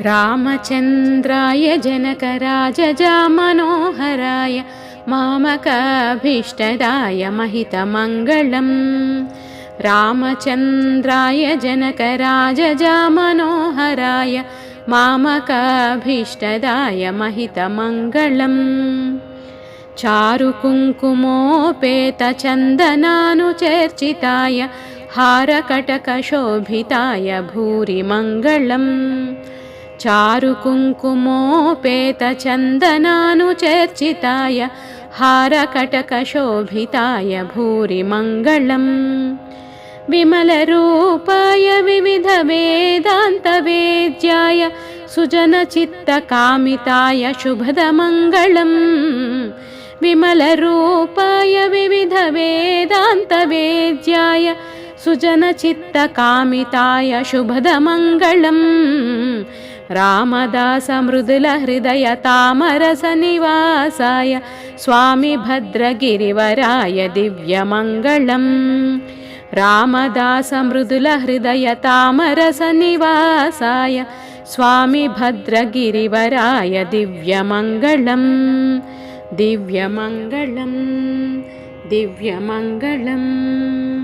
रामचन्द्राय जनकराजजामनोहराय मामकाभीष्टदाय महितमङ्गलम्। रामचन्द्राय जनकराजजामनोहराय मामकाभीष्टदाय महितमङ्गलम्। चारुकुङ्कुमोपेतचन्दनानुचर्चिताय हारकटकशोभिताय भूरि मङ्गलम्। चारुकुङ्कुमोपेतचन्दनानुचर्चिताय हारकटकशोभिताय भूरि मङ्गलम्। विमलरूपाय विविधवेदान्तवेद्याय सुजनचित्तकामिताय शुभदमङ्गलम्। विमलरूपाय विविधवेदान्तवेद्याय सुजनचित्तकामिताय शुभदमङ्गलम्। रामदासमृदुलहृदयतामरसनिवासाय स्वामी भद्रगिरिवराय दिव्यमङ्गलम्। रामदासमृदुलहृदयतामरसनिवासाय स्वामी भद्रगिरिवराय दिव्यमङ्गलम्। दिव्यमङ्गलम् दिव्यमङ्गलम्।